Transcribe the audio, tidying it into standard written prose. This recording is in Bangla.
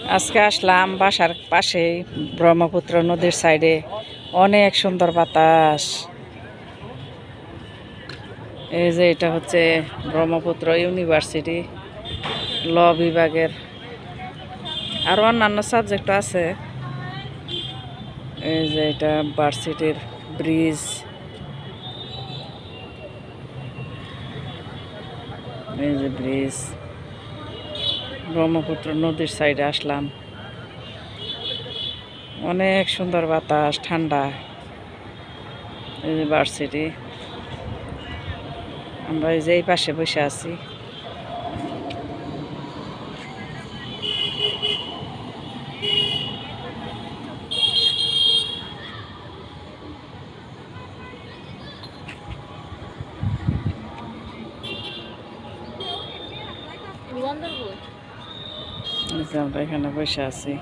আজকে আসলাম বাসার পাশে ব্রহ্মপুত্র নদীর সাইডে অনেক সুন্দর বাতাস। এই যে এটা হচ্ছে ব্রহ্মপুত্র ইউনিভার্সিটি ল বিভাগের, আরও অন্যান্য সাবজেক্ট আছে। এই যে এটা ভার্সিটির ব্রিজ, এই যে ব্রিজ ব্রহ্মপুত্র নদীর সাইডে আসলাম। অনেক সুন্দর বাতাস, ঠান্ডা। এই যে ভার্সিটি, আমরা এই যে এই পাশে বসে আছি। আমরা এখানে বসে আছি।